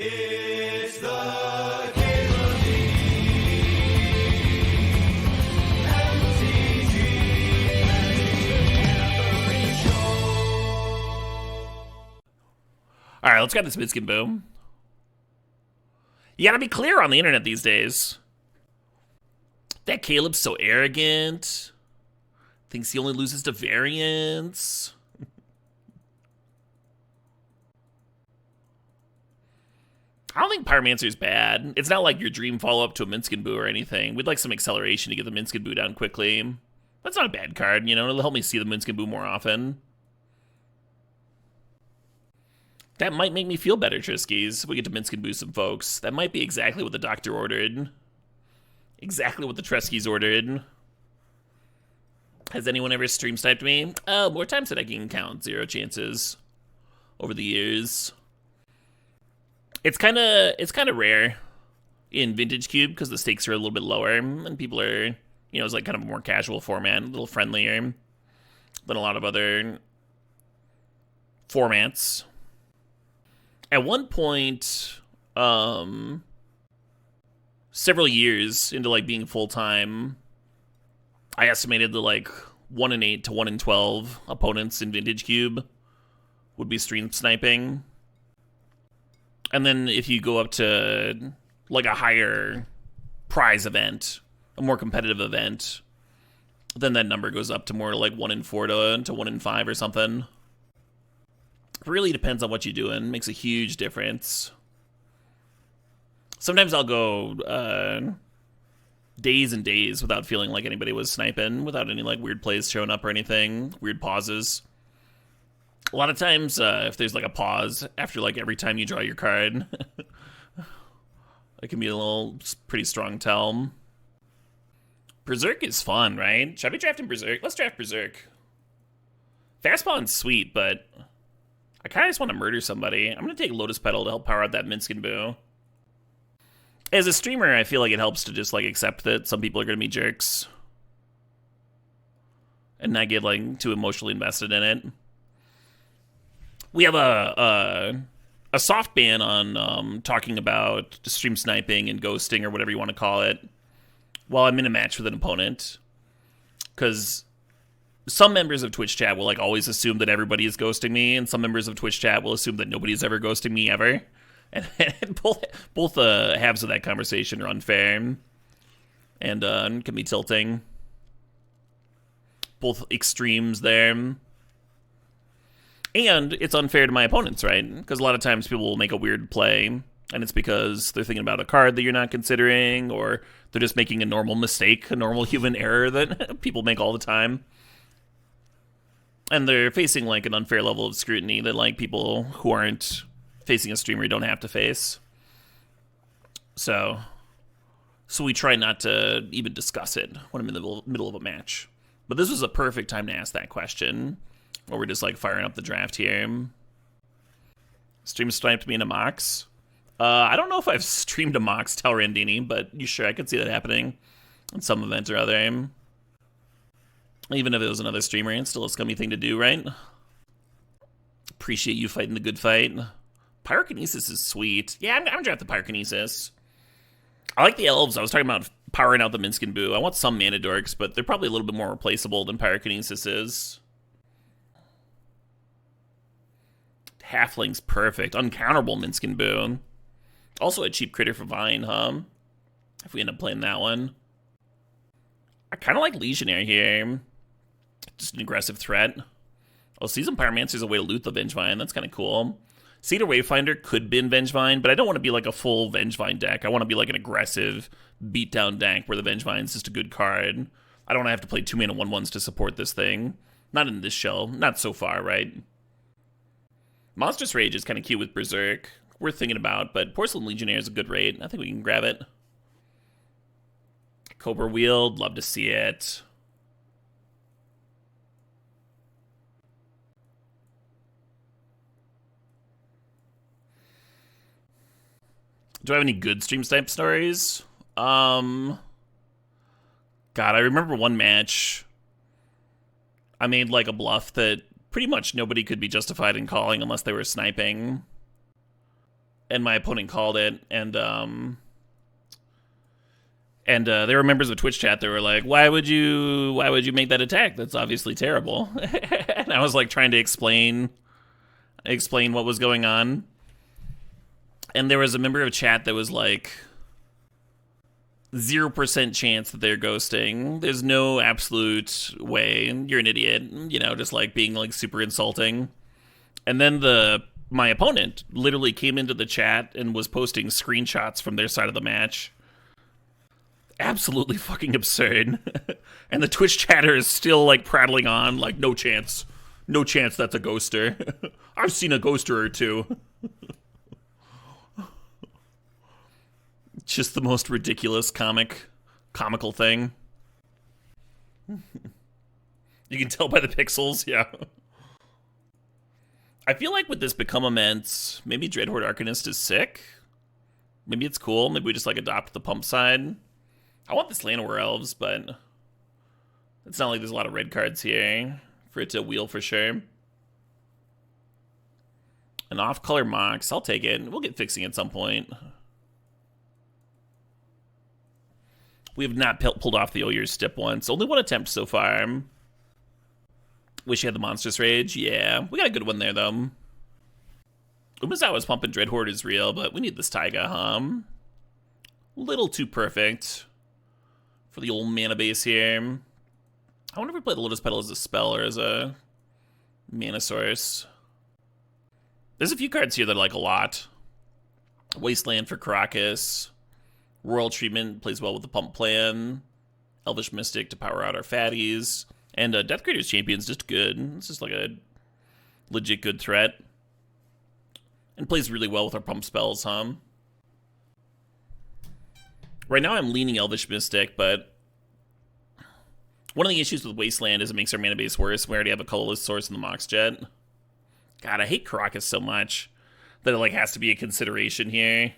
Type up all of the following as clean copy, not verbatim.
It's the Caleb Lee MTGO Show. All right, let's get this Minskin boom. You gotta be clear on the internet these days. That Caleb's so arrogant. Thinks he only loses to variants. I don't think Pyromancer's bad. It's not like your dream follow-up to a Minskin Boo or anything. We'd like some acceleration to get the Minskin Boo down quickly. That's not a bad card, you know? It'll help me see the Minskin Boo more often. That might make me feel better, Triskies, if we get to Minskin Boo some folks. That might be exactly what the doctor ordered. Exactly what the Treskies ordered. Has anyone ever stream sniped me? Oh, more times than I can count. 0 chances over the years. It's kind of rare in Vintage Cube because the stakes are a little bit lower and people are, you know, it's like kind of a more casual format, a little friendlier than a lot of other formats. At one point, several years into like being full-time, I estimated that like 1 in 8 to 1 in 12 opponents in Vintage Cube would be stream sniping. And then if you go up to like a higher prize event, a more competitive event, then that number goes up to more like 1 in 4 to 1 in 5 or something. It really depends on what you're doing. Makes a huge difference. Sometimes I'll go days and days without feeling like anybody was sniping, without any like weird plays showing up or anything, weird pauses. A lot of times, if there's like a pause after like every time you draw your card, it can be a pretty strong tell. Berserk is fun, right? Should I be drafting Berserk? Let's draft Berserk. Fastpawn's sweet, but I kind of just want to murder somebody. I'm going to take Lotus Petal to help power out that Minskin Boo. As a streamer, I feel like it helps to just like accept that some people are going to be jerks and not get like too emotionally invested in it. We have a soft ban on talking about stream sniping and ghosting or whatever you want to call it while I'm in a match with an opponent, because some members of Twitch chat will like always assume that everybody is ghosting me, and some members of Twitch chat will assume that nobody's ever ghosting me ever. And both halves of that conversation are unfair and can be tilting. Both extremes there. And it's unfair to my opponents, right? Because a lot of times people will make a weird play, and it's because they're thinking about a card that you're not considering, or they're just making a normal mistake, a normal human error that people make all the time. And they're facing like an unfair level of scrutiny that like people who aren't facing a streamer don't have to face. So we try not to even discuss it when I'm in the middle of a match. But this was a perfect time to ask that question, where we're just like firing up the draft here. Stream sniped me in a Mox. I don't know if I've streamed a Mox Talrandini, but you sure I could see that happening in some event or other. Even if it was another streamer, it's still a scummy thing to do, right? Appreciate you fighting the good fight. Pyrokinesis is sweet. Yeah, I'm gonna draft the Pyrokinesis. I like the elves. I was talking about powering out the Minskin Boo. I want some mana dorks, but they're probably a little bit more replaceable than Pyrokinesis is. Halfling's perfect. Uncounterable Minskin Boo. Also a cheap critter for Vine, huh? If we end up playing that one. I kind of like Legionnaire here. Just an aggressive threat. Oh, Season Pyromancer's a way to loot the Vengevine. That's kind of cool. Cedar Wavefinder could bin Vengevine, but I don't want to be like a full Vengevine deck. I want to be like an aggressive beatdown deck where the Vengevine's just a good card. I don't want to have to play 2 mana 1/1s to support this thing. Not in this shell. Not so far, right? Monstrous Rage is kind of cute with Berserk. Worth thinking about, but Porcelain Legionnaire is a good rate. I think we can grab it. Cobra Wield, love to see it. Do I have any good stream snipe stories? God, I remember one match. I made like a bluff that pretty much nobody could be justified in calling unless they were sniping. and my opponent called it, and there were members of Twitch chat that were like, why would you make that attack? That's obviously terrible. And I was like trying to explain what was going on. And there was a member of chat that was like, 0% chance that they're ghosting. There's no absolute way. You're an idiot. You know, just like being like super insulting. And then my opponent literally came into the chat and was posting screenshots from their side of the match. Absolutely fucking absurd. And the Twitch chatter is still like prattling on, like, no chance that's a ghoster. I've seen a ghoster or two. Just the most ridiculous comical thing. You can tell by the pixels, yeah. I feel like with this Become Immense, maybe Dreadhorde Arcanist is sick. Maybe it's cool. Maybe we just like adopt the pump side. I want this Llanowar Elves, but it's not like there's a lot of red cards here for it to wheel for sure. An off-color Mox, I'll take it. We'll get fixing at some point. We have not pulled off the Oyer's Stip once. Only one attempt so far. Wish you had the Monstrous Rage. Yeah, we got a good one there, though. Umazawa's pumping Dreadhorde is real, but we need this Taiga, huh? Little too perfect for the old mana base here. I wonder if we play the Lotus Petal as a spell or as a mana source. There's a few cards here that I like a lot. Wasteland for Karakas. Royal Treatment plays well with the pump plan. Elvish Mystic to power out our fatties. And Death Creator's Champion's just good. It's just like a legit good threat. And plays really well with our pump spells, huh? Right now I'm leaning Elvish Mystic, but one of the issues with Wasteland is it makes our mana base worse. We already have a colorless source in the Mox Jet. God, I hate Karakas so much that it like has to be a consideration here.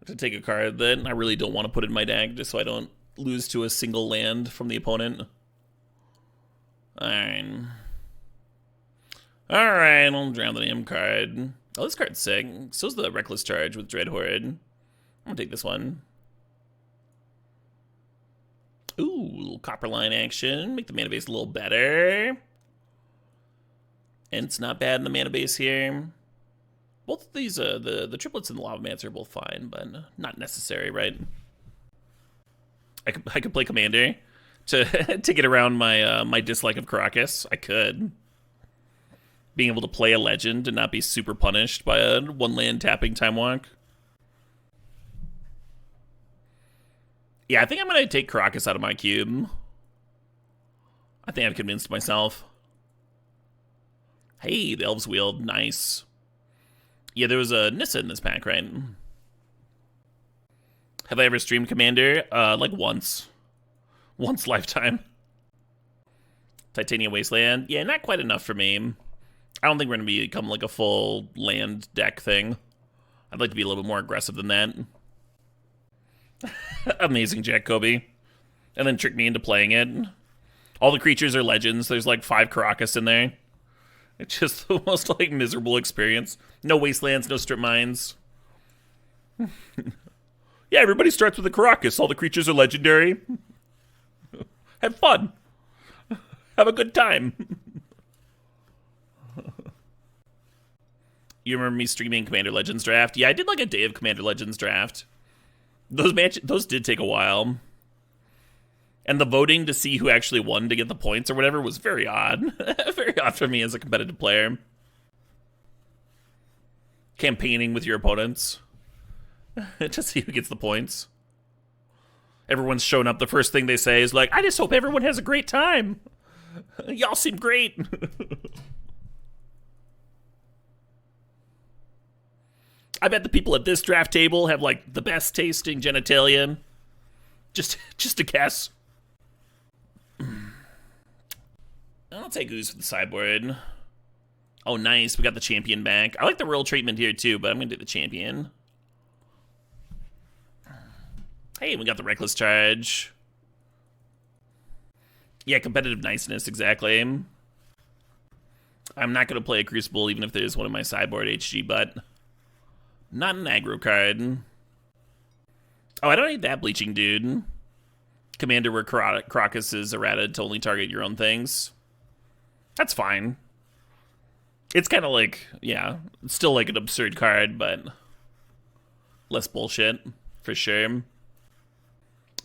To take a card that I really don't want to put in my deck just so I don't lose to a single land from the opponent. Alright, I'll drown the damn card. Oh, this card's sick. So's the Reckless Charge with Dreadhorde. I'm gonna take this one. Ooh, a little Copper Line action. Make the mana base a little better. And it's not bad in the mana base here. Both of these, the triplets and the Lava Mants are both fine, but not necessary, right? I could play Commander to to get around my my dislike of Karakas. I could. Being able to play a legend and not be super punished by a one land tapping Time Walk. Yeah, I think I'm gonna take Karakas out of my cube. I think I've convinced myself. Hey, the Elves Wield, nice. Yeah, there was a Nissa in this pack, right? Have I ever streamed Commander? Like once. Once lifetime. Titania Wasteland. Yeah, not quite enough for me. I don't think we're going to become like a full land deck thing. I'd like to be a little bit more aggressive than that. Amazing Jack Kobe. And then trick me into playing it. All the creatures are legends. There's like 5 Karakas in there. It's just the most like miserable experience. No wastelands, no strip mines. Yeah, everybody starts with a Karakas. All the creatures are legendary. Have fun. Have a good time. You remember me streaming Commander Legends Draft? Yeah, I did like a day of Commander Legends Draft. Those did take a while. And the voting to see who actually won to get the points or whatever was very odd. Very odd for me as a competitive player. Campaigning with your opponents to see who gets the points. Everyone's showing up. The first thing they say is like, I just hope everyone has a great time. Y'all seem great. I bet the people at this draft table have like the best tasting genitalia. Just a guess. I'll take Ooze for the sideboard. Oh, nice. We got the champion back. I like the royal treatment here, too, but I'm going to do the champion. Hey, we got the Reckless Charge. Yeah, competitive niceness, exactly. I'm not going to play a Crucible, even if there's one in my sideboard HG, but Not an aggro card. Oh, I don't need that bleaching dude. Commander where Crocus is errata to only target your own things. That's fine. It's kind of like, yeah, it's still like an absurd card, but less bullshit, for sure.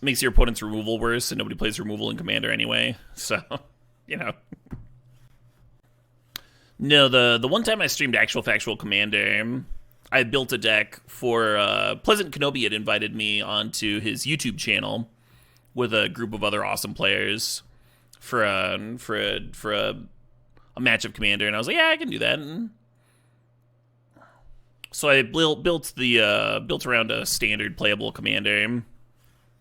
Makes your opponent's removal worse, and nobody plays removal in Commander anyway, so, you know. No, the one time I streamed actual factual Commander, I built a deck for, Pleasant Kenobi had invited me onto his YouTube channel with a group of other awesome players for a match of Commander, and I was like, yeah, I can do that. And so I built around a standard playable Commander.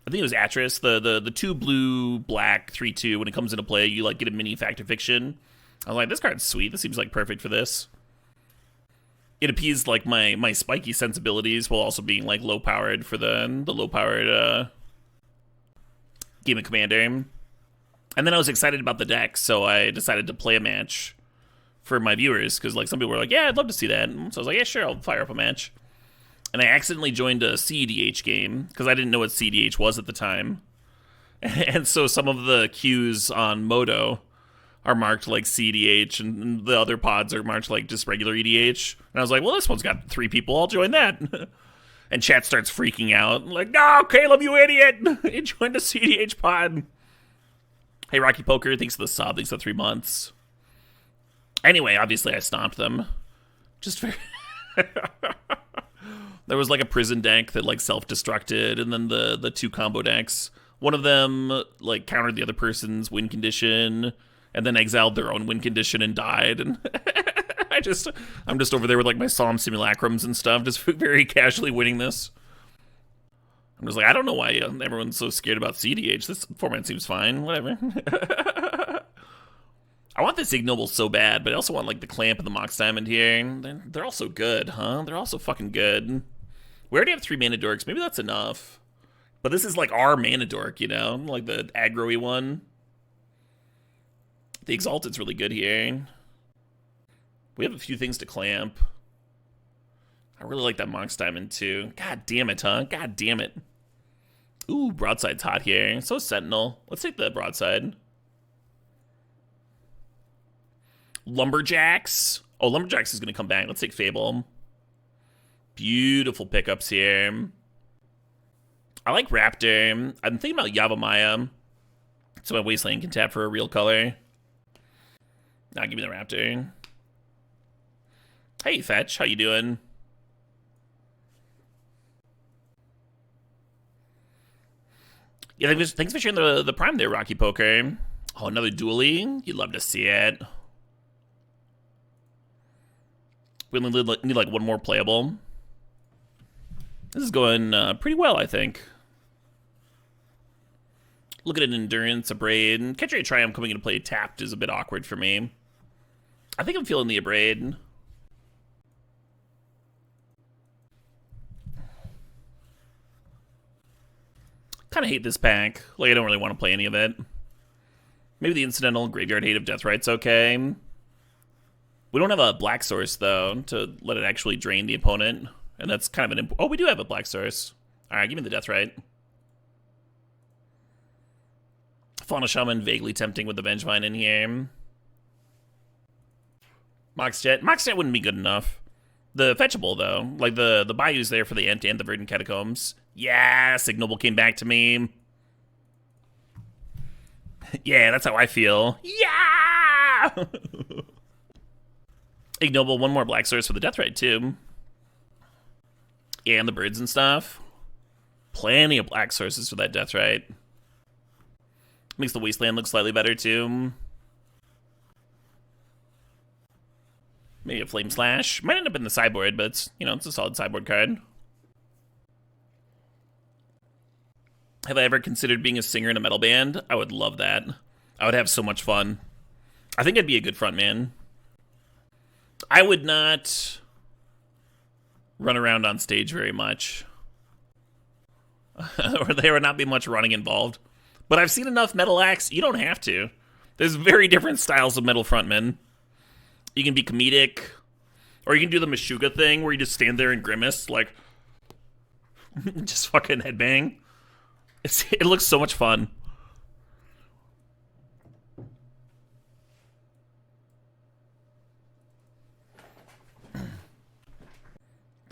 I think it was Atris, the 2 blue, black, 3/2. When it comes into play, you like get a mini Fact or Fiction. I was like, this card's sweet. This seems like perfect for this. It appeased like my spiky sensibilities while also being like low powered for the low powered game of Commander. And then I was excited about the deck, so I decided to play a match for my viewers, because like some people were like, yeah, I'd love to see that. So I was like, yeah, sure, I'll fire up a match. And I accidentally joined a CEDH game, because I didn't know what CEDH was at the time. And so some of the queues on Modo are marked like CEDH, and the other pods are marked like just regular EDH. And I was like, well, this one's got 3 people, I'll join that. And chat starts freaking out. I'm like, no, Caleb, you idiot! You joined a CEDH pod. Hey, Rocky Poker, thanks for the sub, thanks for the 3 months. Anyway, obviously I stomped them. Just for... There was like a prison deck that like self-destructed, and then the 2 combo decks. One of them like countered the other person's win condition, and then exiled their own win condition and died. And I'm just over there with like my Solemn Simulacrums and stuff, just very casually winning this. I'm just like, I don't know why everyone's so scared about CDH. This format seems fine. Whatever. I want this Ignoble so bad, but I also want like the Clamp and the Mox Diamond here. They're all so good, huh? They're all so fucking good. We already have 3 mana dorks. Maybe that's enough. But this is like our mana dork, you know? Like the aggro-y one. The Exalted's really good here. We have a few things to clamp. I really like that Mox Diamond too. God damn it, huh? God damn it. Ooh, Broadside's hot here. So Sentinel. Let's take the Broadside. Lumberjacks. Oh, Lumberjacks is going to come back. Let's take Fable. Beautiful pickups here. I like Raptor. I'm thinking about Yavimaya. So my Wasteland can tap for a real color. Nah, give me the Raptor. Hey, Fetch. How you doing? Yeah, thanks for sharing the Prime there, Rocky Poker. Oh, another dueling? You'd love to see it. We only need like 1 more playable. This is going pretty well, I think. Look at an Endurance, a Abrade. Catch Rate Triumph coming into play tapped is a bit awkward for me. I think I'm feeling the Abrade. Kind of hate this pack. Like, I don't really want to play any of it. Maybe the Incidental Graveyard Hate of Deathright's okay. We don't have a black source, though, to let it actually drain the opponent. And that's kind of an... Oh, we do have a black source. Alright, give me the Deathrite. Fauna Shaman, vaguely tempting with the Vengevine in here. Mox Jet. Mox Jet wouldn't be good enough. The fetchable, though. Like, the Bayou's there for the Ent and the Verdant Catacombs. Yes! Ignoble came back to me. Yeah, that's how I feel. Yeah! Ignoble, 1 more black source for the Deathrite, too. Yeah, and the birds and stuff. Plenty of black sources for that Deathrite. Makes the Wasteland look slightly better, too. Maybe a Flame Slash. Might end up in the sideboard, but it's, you know, it's a solid sideboard card. Have I ever considered being a singer in a metal band? I would love that. I would have so much fun. I think I'd be a good frontman. I would not run around on stage very much. Or there would not be much running involved. But I've seen enough metal acts, you don't have to. There's very different styles of metal frontmen. You can be comedic, Or you can do the Meshuggah thing where you just stand there and grimace, like, just fucking headbang. It looks so much fun.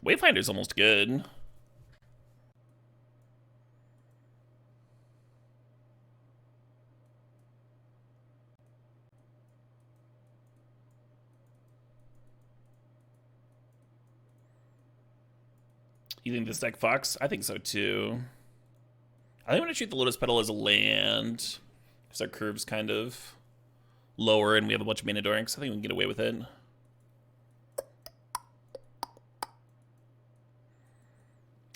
Wayfinder's almost good. You think this deck fucks? I think so too. I think I'm gonna treat the Lotus Petal as a land because our curve's kind of lower and we have a bunch of mana dorks. I think we can get away with it.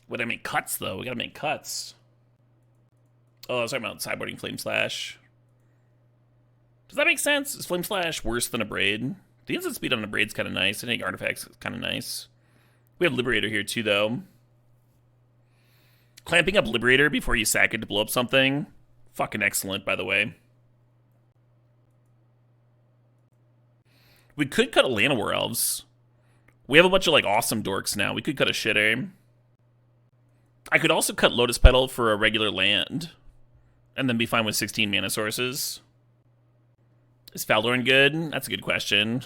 What, I make cuts though? We gotta make cuts. Oh, I was talking about sideboarding Flame Slash. Does that make sense? Is Flame Slash worse than a Braid? The instant speed on a Braid's kind of nice. I think Artifact's kind of nice. We have Liberator here too, though. Clamping up Liberator before you sack it to blow up something. Fucking excellent, by the way. We could cut a Llanowar Elves. We have a bunch of, like, awesome dorks now. We could cut a shitter. I could also cut Lotus Petal for a regular land. And then be fine with 16 mana sources. Is Faldorn good? That's a good question.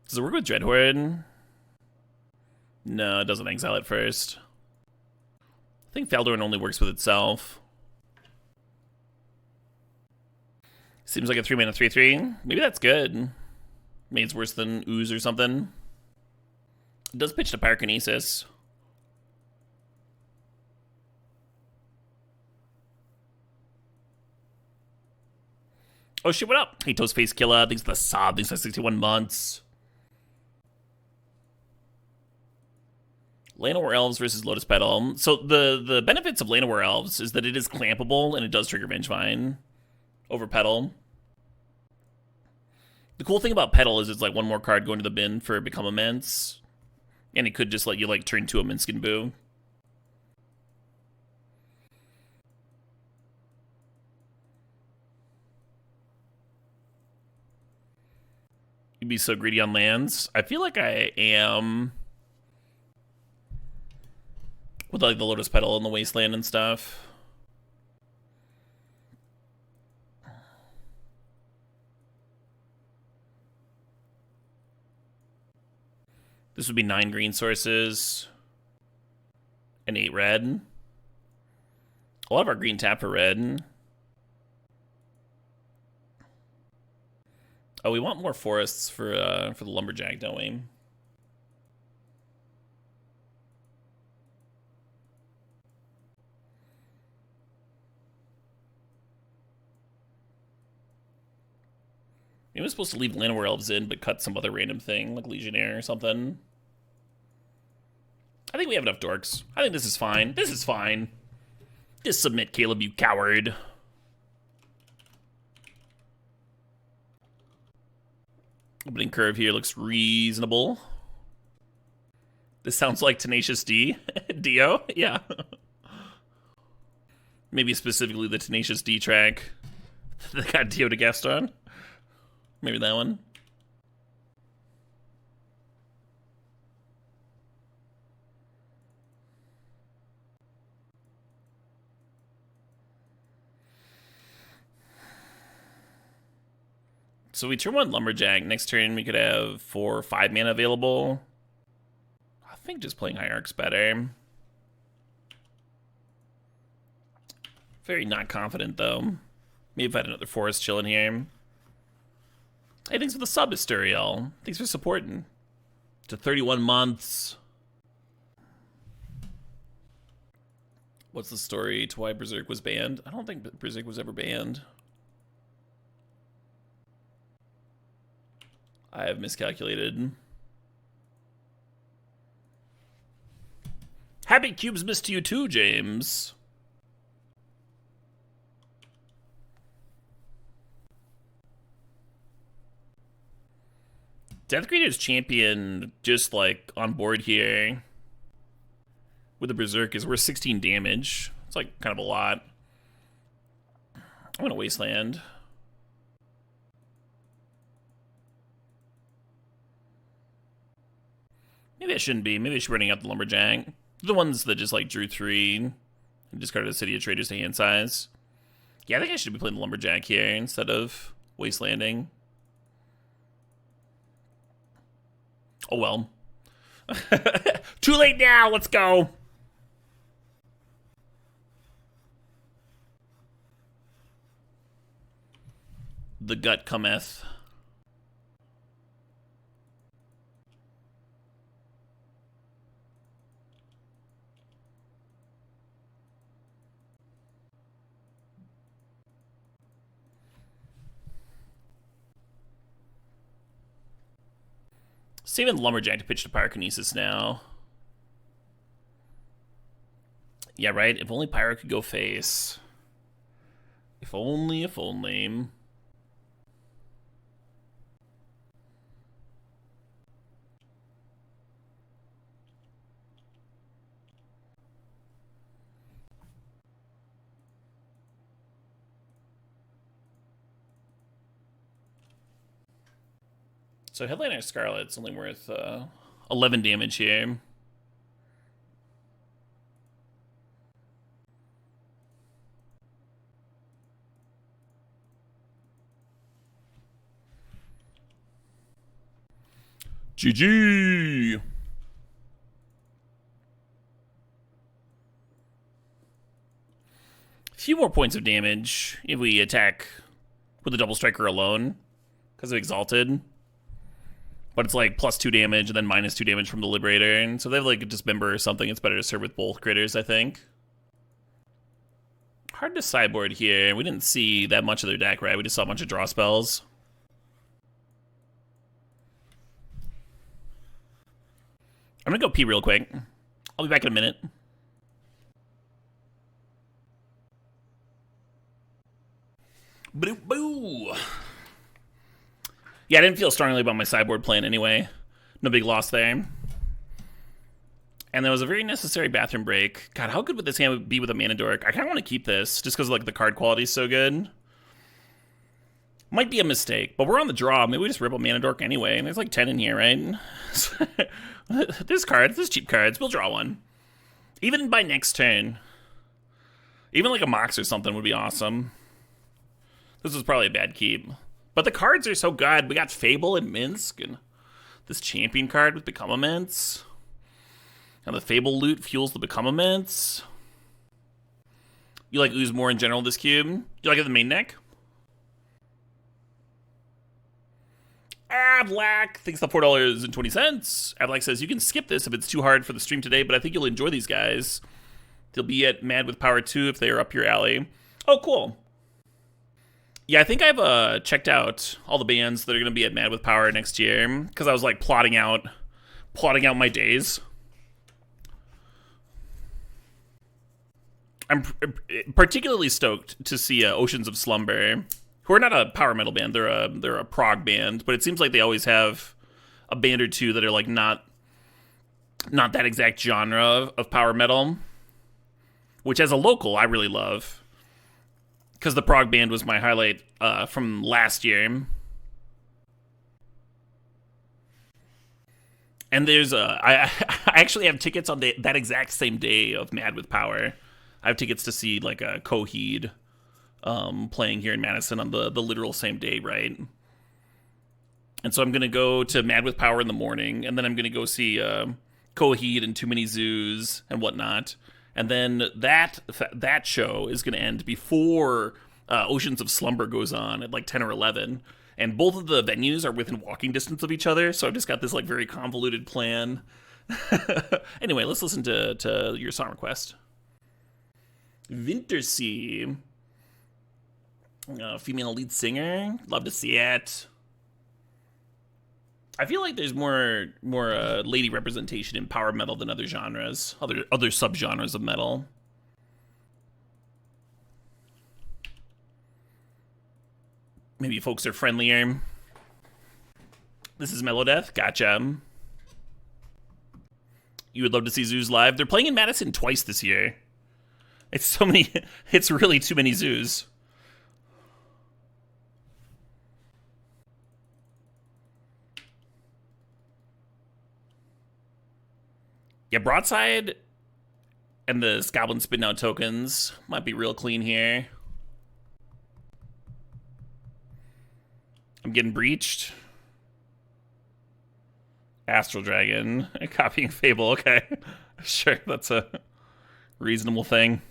Does it work with Dreadhorde? No, it doesn't exile it first. I think Faldorn only works with itself. Seems like a 3-mana 3/3. Maybe that's good. Maybe it's worse than Ooze or something. It does pitch to Pyrokinesis. Oh shit, what up? Hey, Toast Face Killer. Thanks for the sub. Thanks for 61 months. Llanowar Elves versus Lotus Petal. So the benefits of Llanowar Elves is that it is clampable and it does trigger Vengevine over Petal. The cool thing about Petal is it's like one more card going to the bin for Become Immense. And it could just let you like turn to a Minskin Boo. You'd be so greedy on lands. I feel like I am with like the Lotus Petal and the Wasteland and stuff. This would be 9 green sources and 8 red. A lot of our green tap for red. Oh, we want more forests for the Lumberjack, don't we? Maybe we're supposed to leave Llanowar Elves in, but cut some other random thing, like Legionnaire or something. I think we have enough dorks. I think this is fine. This is fine. Just submit, Caleb, you coward. Opening curve here looks reasonable. This sounds like Tenacious D. Dio? Yeah. Maybe specifically the Tenacious D track that got Dio to guest on. Maybe that one. So we turn 1 Lumberjack. Next turn we could have 4 or 5 mana available. I think just playing Hierarch's better. Very not confident though. Maybe if I had another forest chilling here. Hey, thanks for the sub, Asturiel. Thanks for supporting. To 31 months. What's the story to why Berserk was banned? I don't think Berserk was ever banned. I have miscalculated. Happy Cubes missed to you too, James. Death Creator's champion just like on board here with the Berserk is worth 16 damage. It's like kind of a lot. I'm gonna Wasteland. Maybe I shouldn't be. Maybe I should be running out the Lumberjack. The ones that just like drew 3 and discarded a City of Traders to hand size. Yeah, I think I should be playing the Lumberjack here instead of Wastelanding. Oh well. Too late now, let's go. The gut cometh. Saving the Lumberjack to pitch to Pyrokinesis now. Yeah, right? If only Pyro could go face. If only, if only. So Headliner Scarlet's only worth 11 damage here. GG! A few more points of damage if we attack with a Double Striker alone because of Exalted. But it's like +2 damage and then -2 damage from the Liberator. And so if they have like a Dismember or something, it's better to serve with both critters, I think. Hard to sideboard here. We didn't see that much of their deck, right? We just saw a bunch of draw spells. I'm gonna go pee real quick. I'll be back in a minute. Boo! Yeah, I didn't feel strongly about my sideboard plan anyway. No big loss there. And there was a very necessary bathroom break. God, how good would this hand be with a Mana Dork? I kind of want to keep this just because like the card quality is so good. Might be a mistake, but we're on the draw. Maybe we just rip a Mana Dork anyway. And there's like 10 in here, right? There's cards. There's cheap cards. We'll draw one. Even by next turn. Even like a Mox or something would be awesome. This was probably a bad keep. But the cards are so good. We got Fable and Minsk, and this Champion card with Become Immense. And the Fable loot fuels the Become Immense. You like Ooze more in general this cube? You like it in the main deck? Avlac thinks the $4.20. Avlac says, you can skip this if it's too hard for the stream today, but I think you'll enjoy these guys. They'll be at Mad with Power 2 if they are up your alley. Oh, cool. Yeah, I think I've checked out all the bands that are going to be at Mad with Power next year because I was like plotting out my days. I'm particularly stoked to see Oceans of Slumber, who are not a power metal band. They're a prog band, but it seems like they always have a band or two that are like not that exact genre of power metal, which as a local I really love. Because the prog band was my highlight from last year. And there's I actually have tickets on that exact same day of Mad with Power. I have tickets to see like a Coheed playing here in Madison on the literal same day, right? And so I'm going to go to Mad with Power in the morning, and then I'm going to go see Coheed and Too Many Zoos and whatnot. And then that show is going to end before Oceans of Slumber goes on at like 10 or 11. And both of the venues are within walking distance of each other, so I've just got this like very convoluted plan. Anyway, let's listen to your song request. Wintersea. Female lead singer. Love to see it. I feel like there's more lady representation in power metal than other genres, other subgenres of metal. Maybe folks are friendlier. This is Melodeath. Gotcha. You would love to see zoos live. They're playing in Madison twice this year. It's so many. It's really too many zoos. Yeah, Broadside and the Goblin spitting out tokens might be real clean here. I'm getting breached. Astral Dragon. Copying Fable, okay. Sure, that's a reasonable thing.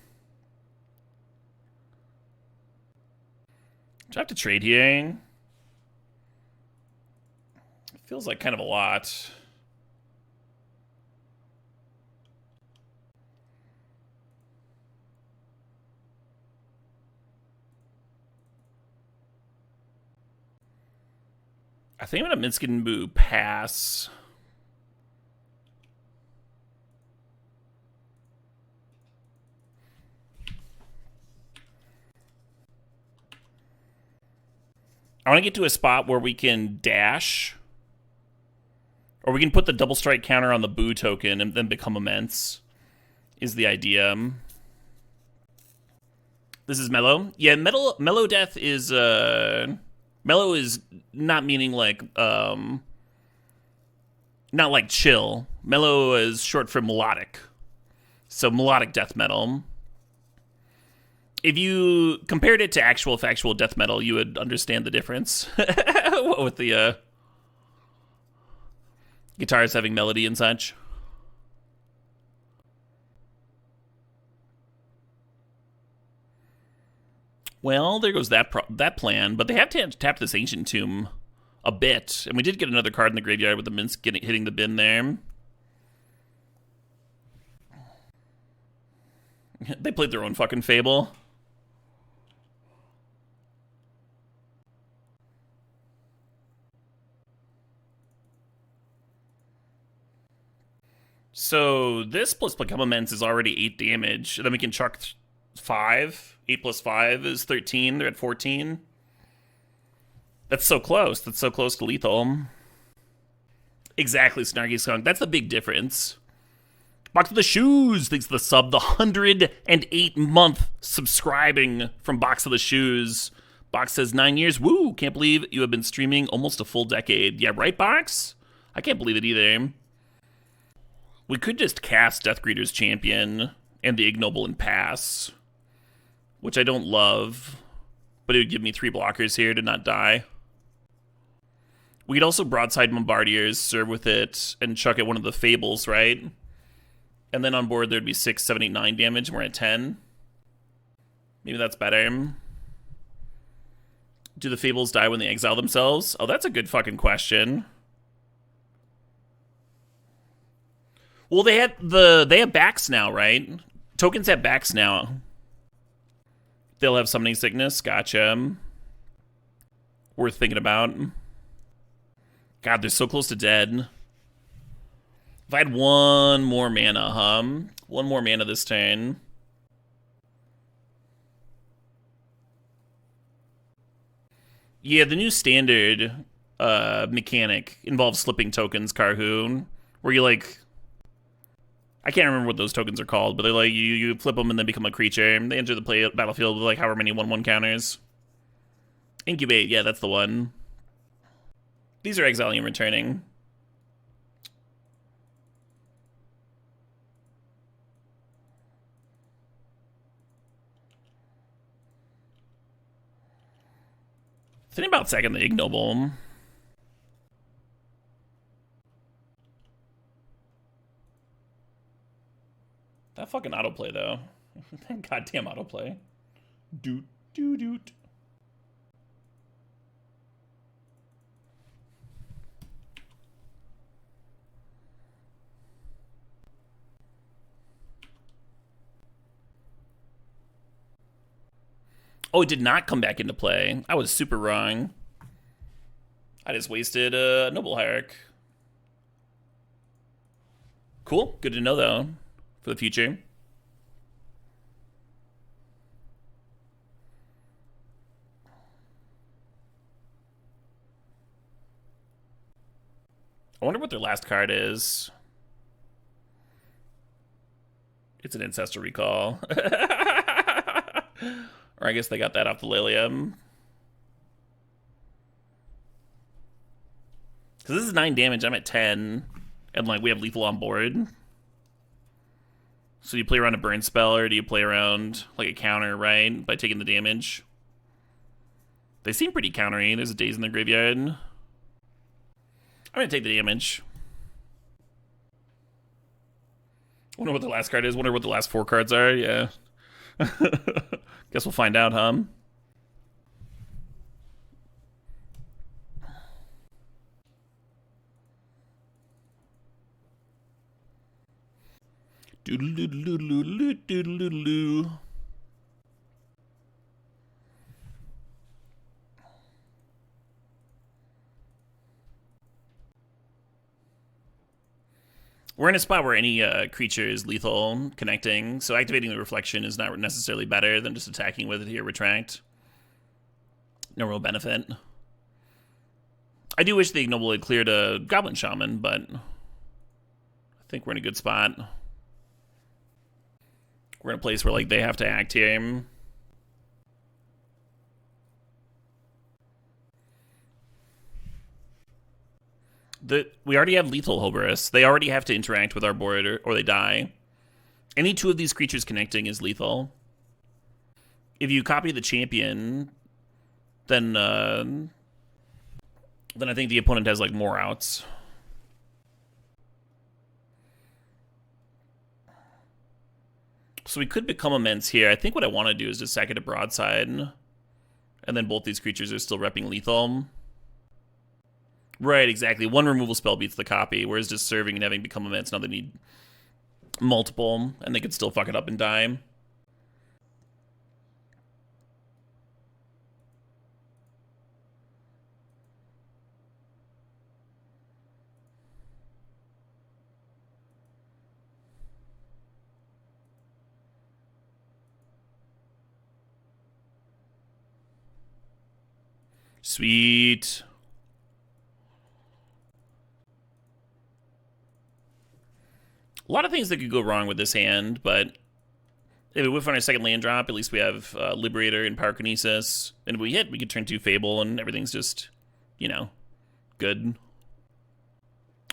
Do I have to trade here? It feels like kind of a lot. I think I'm gonna Minskin Boo pass. I want to get to a spot where we can dash. Or we can put the double strike counter on the Boo token and then become immense. Is the idea. This is Mellow. Yeah, Mellow Death is Mellow is not meaning like not like chill. Mellow is short for melodic. So melodic death metal. If you compared it to actual factual death metal, you would understand the difference with the guitars having melody and such. Well, there goes that plan, but they have to tap this Ancient Tomb a bit, and we did get another card in the graveyard with the Minsk hitting the bin there. They played their own fucking Fable. So this plus Become Immense is already 8 damage. Then we can chuck 5. 8 plus 5 is 13. They're at 14. That's so close. That's so close to lethal. Exactly, Snarky Skunk. That's the big difference. Box of the Shoes. Thanks to the sub. The 108-month subscribing from Box of the Shoes. Box says 9 years. Woo! Can't believe you have been streaming almost a full decade. Yeah, right, Box? I can't believe it either. We could just cast Deathgreeter's Champion and the Ignoble and pass, which I don't love, but it would give me 3 blockers here to not die. We could also Broadside Bombardiers, serve with it, and chuck at one of the Fables, right? And then on board there'd be 6, 7, 8, 9 damage, and we're at 10. Maybe that's better. Do the Fables die when they exile themselves? Oh, that's a good fucking question. Well, they have backs now, right? Tokens have backs now. They'll have Summoning Sickness. Gotcha. Worth thinking about. God, they're so close to dead. If I had one more mana, one more mana this turn. Yeah, the new standard mechanic involves slipping tokens, Carhoon, where you like... I can't remember what those tokens are called, but they're like, you flip them and then become a creature. They enter the battlefield with like however many 1/1 counters. Incubate, yeah, that's the one. These are exiling and returning. Think about second the Ignoble. That fucking autoplay, though. That goddamn autoplay. Doot, doot, doot. Oh, it did not come back into play. I was super wrong. I just wasted a Noble Hierarch. Cool. Good to know, though, for the future. I wonder what their last card is. It's an Ancestral Recall. Or I guess they got that off the Lilium. Because this is 9 damage, I'm at 10. And like we have lethal on board. So do you play around a burn spell, or do you play around like a counter, right? By taking the damage. They seem pretty countery. There's a Daze in the graveyard. I'm gonna take the damage. Wonder what the last card is. Wonder what the last 4 cards are. Yeah. Guess we'll find out, huh? Doodle-doodle-doodle-doodle-doodle-doodle. We're in a spot where any creature is lethal connecting, so activating the reflection is not necessarily better than just attacking with it here, retract. No real benefit. I do wish the Ignoble had cleared a Goblin Shaman, but I think we're in a good spot. We're in a place where like they have to act here. We already have lethal Hoberus. They already have to interact with our board or they die. Any 2 of these creatures connecting is lethal. If you copy the champion, then I think the opponent has like more outs. So we could become immense here. I think what I want to do is just sack it to broadside, and then both these creatures are still repping lethal. Right, exactly. 1 removal spell beats the copy, whereas just serving and having become immense, now they need multiple, and they could still fuck it up and die. Sweet. A lot of things that could go wrong with this hand, but if we whiff on our second land drop, at least we have Liberator and Pyrokinesis. And if we hit, we could turn 2 Fable, and everything's just, you know, good.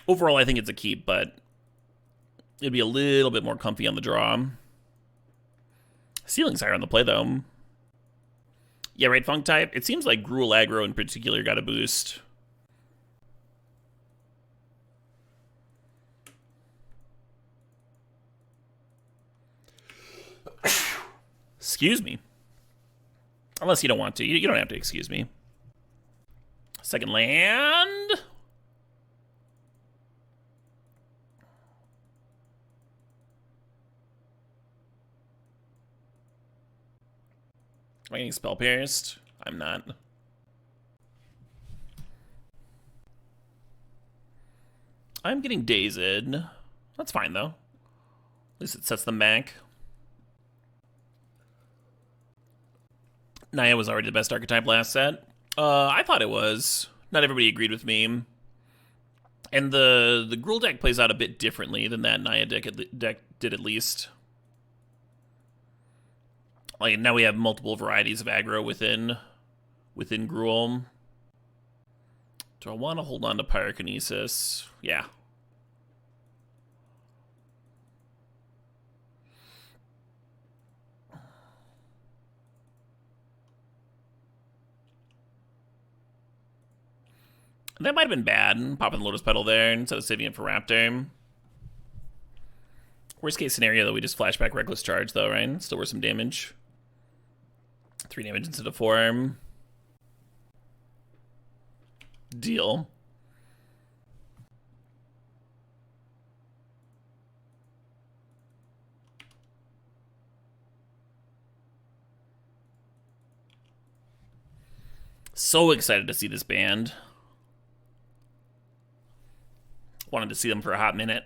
Overall, I think it's a keep, but it'd be a little bit more comfy on the draw. Ceiling's higher on the play, though. Yeah, right, Funk type. It seems like Gruul aggro in particular got a boost. Excuse me. Unless you don't want to. You don't have to excuse me. Second land. Am I getting spell pierced? I'm not. I'm getting dazed. That's fine, though. At least it sets them back. Naya was already the best archetype last set. I thought it was. Not everybody agreed with me. And the Gruul deck plays out a bit differently than that Naya deck did, at least. Like, now we have multiple varieties of aggro within Gruul. Do I want to hold on to Pyrokinesis? Yeah. That might have been bad, popping the Lotus Petal there instead of saving it for Raptor. Worst case scenario, though, we just flashback Reckless Charge, though, right? Still worth some damage. 3 damage instead of 4. Deal. So excited to see this band. Wanted to see them for a hot minute.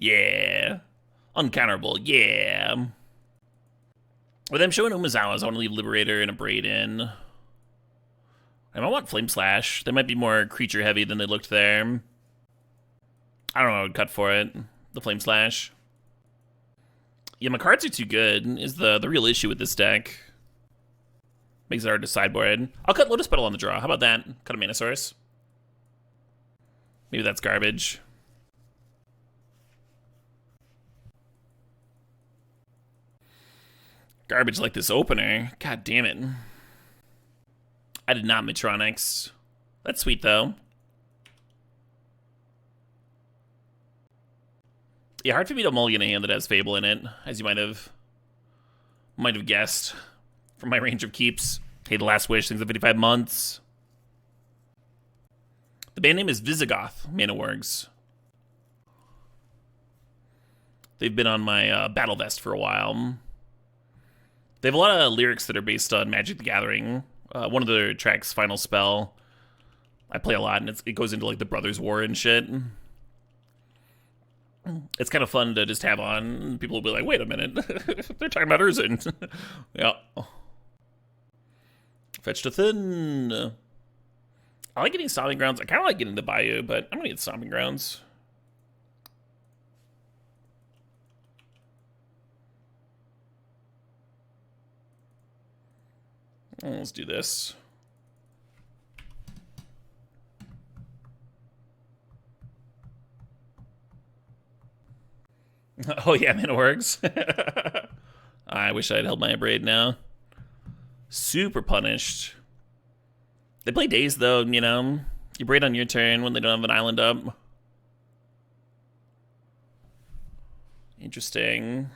Yeah. Uncounterable, yeah. With them showing Umazawas, I want to leave Liberator and a Braid in. I might want Flame Slash. They might be more creature heavy than they looked there. I don't know, I would cut for it. The Flame Slash. Yeah, my cards are too good, is the real issue with this deck. Makes it hard to sideboard. I'll cut Lotus Petal on the draw. How about that? Cut a Mana Source. Maybe that's garbage. Garbage like this opener. God damn it. I did not Matronics. That's sweet, though. Yeah, hard for me to mulligan a hand that has Fable in it, as you might have guessed from my range of keeps. Hey, The Last Wish, things of 55 months. The band name is Visigoth Manawargs. They've been on my Battle Vest for a while. They have a lot of lyrics that are based on Magic the Gathering. One of their tracks, Final Spell, I play a lot, and it goes into like the Brothers' War and shit. It's kind of fun to just have on. People will be like, wait a minute, they're talking about Urzen. Yeah. Fetched a Thin. I like getting Stomping Grounds. I kind of like getting the Bayou, but I'm going to get Stomping Grounds. Let's do this. Oh yeah, man, it works. I wish I had held my Braid now. Super punished. They play Daze though, you know. You Braid on your turn when they don't have an island up. Interesting.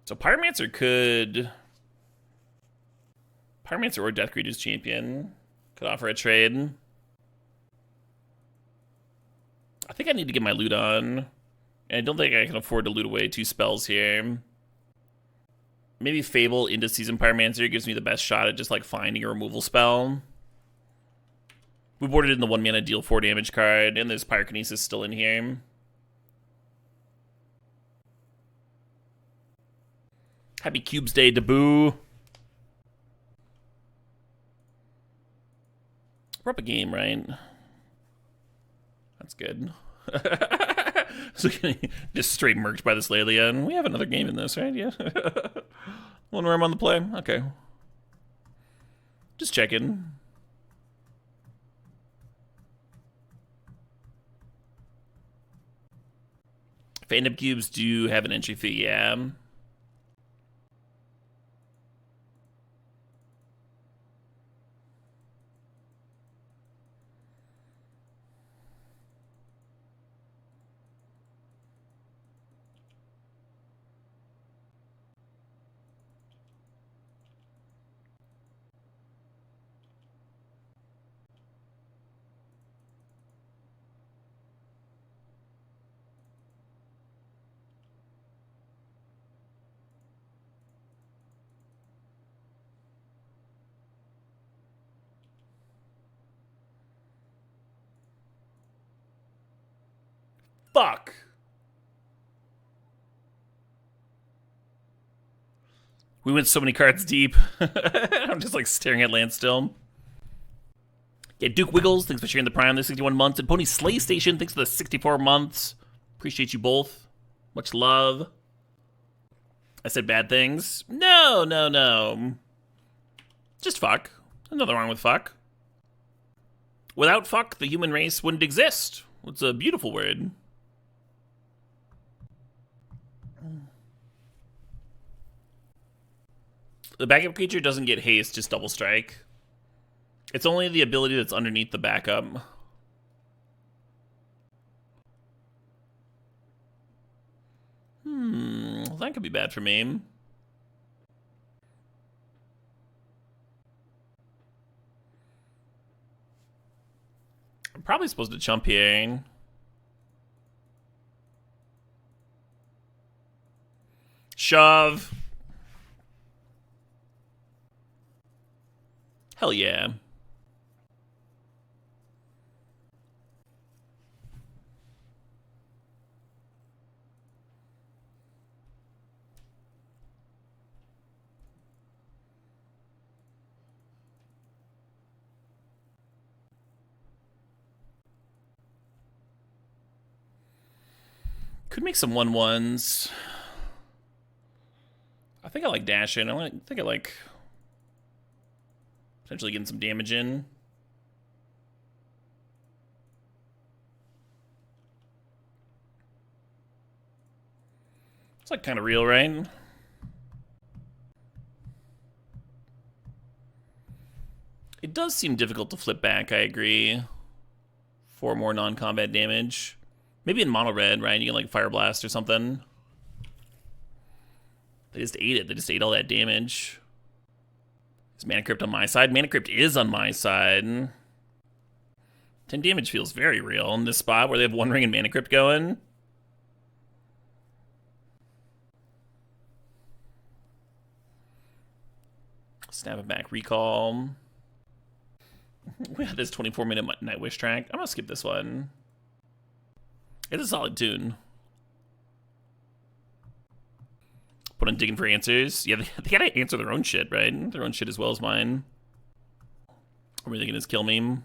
So Pyromancer could... Pyromancer or Death Creature's Champion could offer a trade. I think I need to get my loot on. And I don't think I can afford to loot away 2 spells here. Maybe Fable into Season Pyromancer gives me the best shot at just like finding a removal spell. We boarded in the 1 mana deal 4 damage card, and there's Pyrokinesis still in here. Happy Cubes Day, Debut. We're up a game, right? That's good. So just straight murked by this Lelia, and we have another game in this, right? Yeah. One where I'm on the play. Okay. Just checking. Fandom cubes do have an entry fee, yeah. Fuck. We went so many cards deep. I'm just like staring at land still. Yeah, Duke Wiggles, thanks for sharing the Prime, the 61 months. And Pony Slay Station, thanks for the 64 months. Appreciate you both. Much love. I said bad things. No, no, no. Just fuck. There's nothing wrong with fuck. Without fuck, the human race wouldn't exist. It's a beautiful word. The backup creature doesn't get haste, just double strike. It's only the ability that's underneath the backup. That could be bad for me. I'm probably supposed to chump here. Shove. Hell yeah. Could make some 1/1s. I think I like dashing. I like potentially getting some damage in. It's like kind of real, right? It does seem difficult to flip back, I agree. 4 more non-combat damage. Maybe in mono red, right? You can like Fire Blast or something. They just ate it. They just ate all that damage. Is Mana Crypt on my side? Mana Crypt is on my side. 10 damage feels very real in this spot where they have One Ring and Mana Crypt going. Snap it back, recall. We had this 24-minute Night Wish track. I'm gonna skip this one. It's a solid tune. Put on Digging for Answers. Yeah, they gotta answer their own shit, right? Their own shit as well as mine. Or are they gonna just kill me?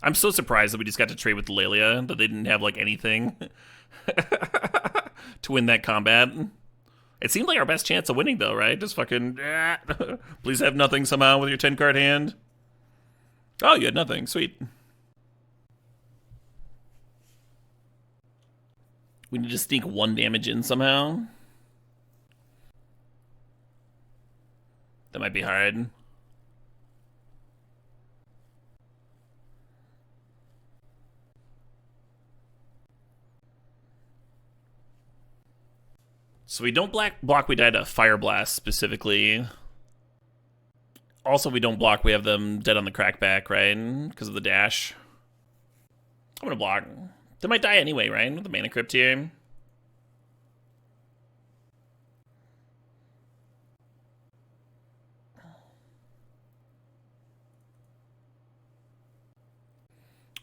I'm so surprised that we just got to trade with the Lelia, that they didn't have, like, anything to win that combat. It seemed like our best chance of winning, though, right? Just fucking, please have nothing somehow with your 10-card hand. Oh, you had nothing. Sweet. We need to sneak 1 damage in somehow. That might be hard. So we don't block, we die to Fire Blast specifically. Also, we don't block, we have them dead on the crackback, right? Because of the dash. I'm gonna block. They might die anyway, right? With the Mana Crypt here.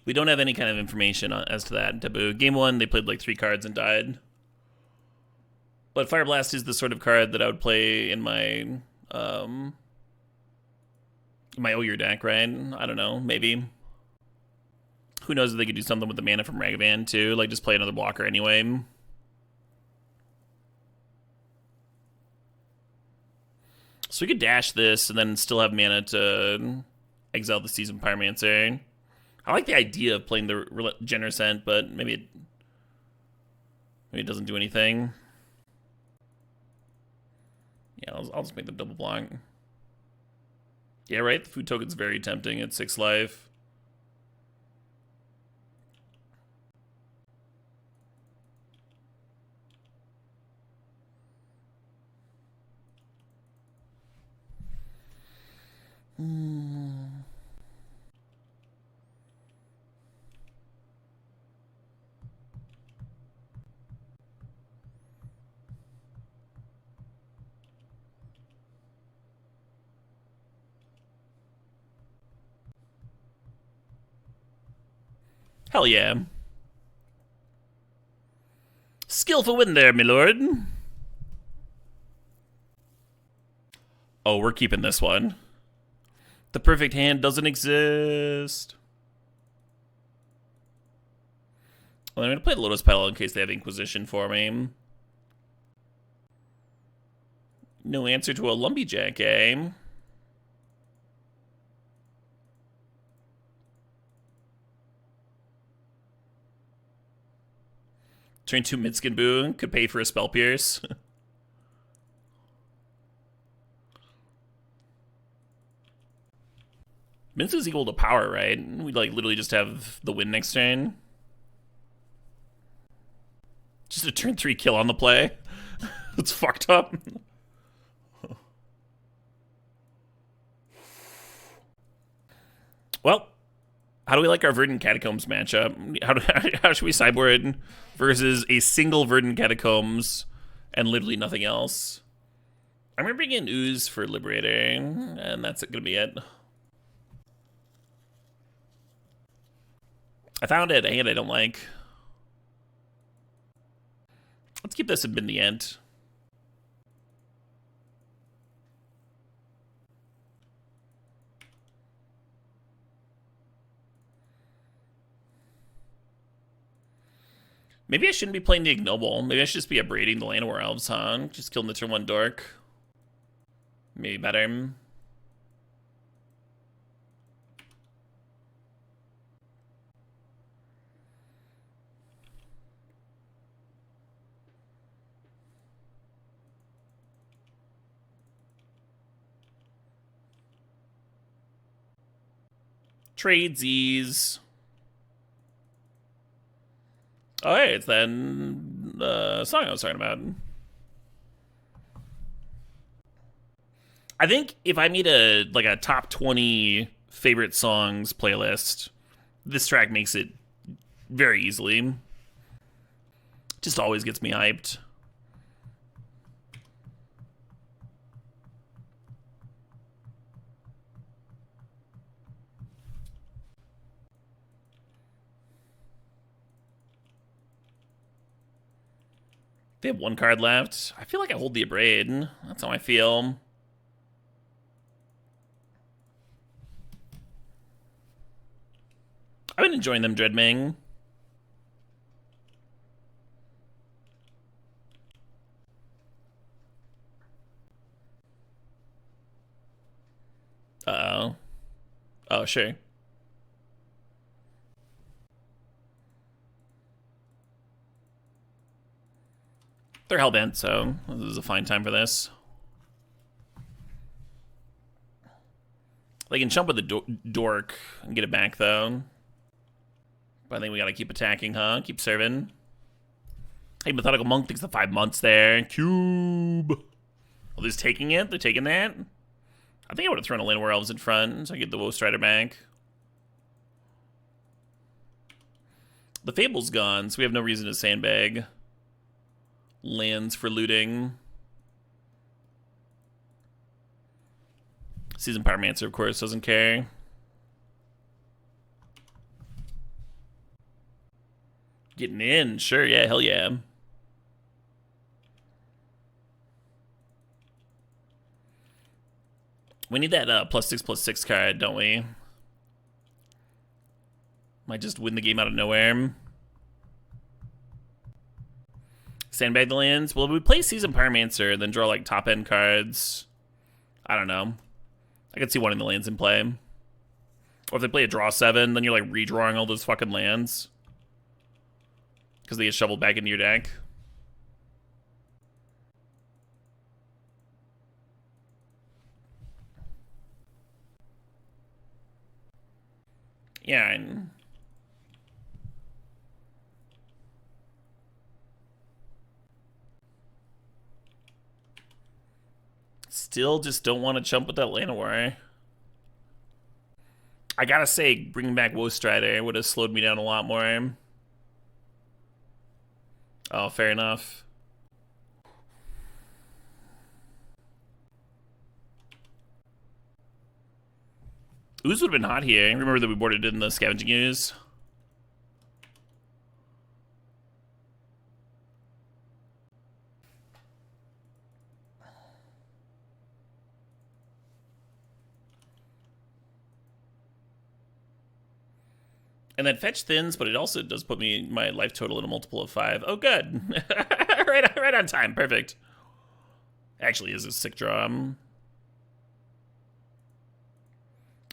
We don't have any kind of information as to that in Taboo. Game 1, they played like 3 cards and died. But Fire Blast is the sort of card that I would play in my Oyer deck, right? I don't know, maybe. Who knows if they could do something with the mana from Ragavan too, like just play another blocker anyway. So we could dash this and then still have mana to exile the Seasoned Pyromancer. I like the idea of playing the Generous End, but maybe it doesn't do anything. Yeah, I'll just make the double block. Yeah, right? The food token's very tempting at 6 life. Hell yeah. Skillful win there, my lord. Oh, we're keeping this one. The perfect hand doesn't exist. Well, I'm going to play the Lotus Petal in case they have Inquisition for me. No answer to a Lumberjack, eh? Turn 2 Midskin Boo could pay for a Spell Pierce. Mince is equal to power, right? We'd like literally just have the win next turn. Just a turn 3 kill on the play. That's fucked up. Well, how do we like our Verdant Catacombs matchup? How should we sideboard versus a single Verdant Catacombs and literally nothing else? I'm gonna bring in Ooze for Liberating, and that's gonna be it. I found it, a hand I don't like. Let's keep this in the end. Maybe I shouldn't be playing the Ignoble. Maybe I should just be upbraiding the Llanowar Elves, huh? Just killing the turn 1 dork. Maybe better. Tradesies. Oh, hey, it's that song I was talking about. I think if I made a top 20 favorite songs playlist, this track makes it very easily. Just always gets me hyped. They have 1 card left. I feel like I hold the Abrade. That's how I feel. I've been enjoying them Dreadming. Uh-oh. Oh, sure. They're hellbent, so this is a fine time for this. They can jump with the dork and get it back, though. But I think we gotta keep attacking, huh? Keep serving. Hey, Methodical Monk thinks the 5 months there. Cube. Oh, they're taking it? They're taking that? I think I would have thrown a Llanowar Elves in front so I get the Woe Strider back. The Fable's gone, so we have no reason to sandbag lands for looting. Season Pyromancer, of course, doesn't care. Getting in, sure, yeah, hell yeah. We need that +6/+6 card, don't we? Might just win the game out of nowhere. Sandbag the lands. Well, if we play Season Pyromancer and then draw like top end cards, I don't know. I could see wanting the lands in play. Or if they play a draw 7, then you're like redrawing all those fucking lands because they get shoveled back into your deck. Yeah, and still just don't want to jump with that Llanowar. I gotta say, bringing back Woe Strider would have slowed me down a lot more. Oh, fair enough. Ooze would have been hot here. Remember that we boarded in the Scavenging Ooze? And that fetch thins, but it also does put me my life total at a multiple of 5. Oh, good. right on time. Perfect. Actually, is a sick draw.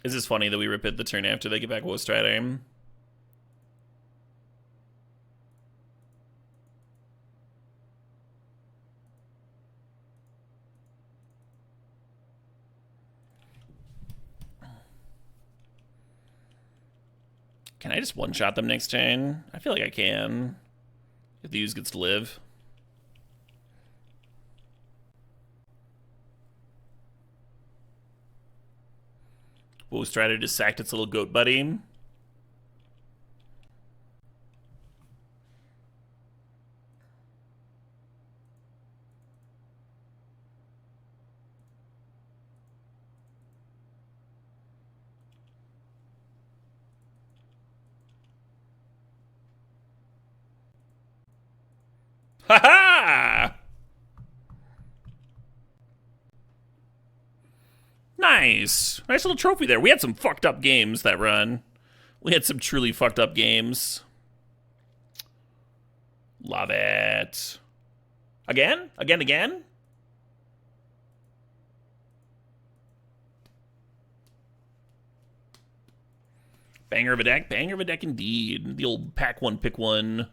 Is this funny that we rip it the turn after they get back Woe Strider? Can I just one-shot them next turn? I feel like I can. If the Ooze gets to live. Woe Strider just sacked its little goat buddy. Ha ha! Nice. Nice little trophy there. We had some fucked up games that run. We had some truly fucked up games. Love it. Again? Again? Banger of a deck indeed. The old pack one, pick one.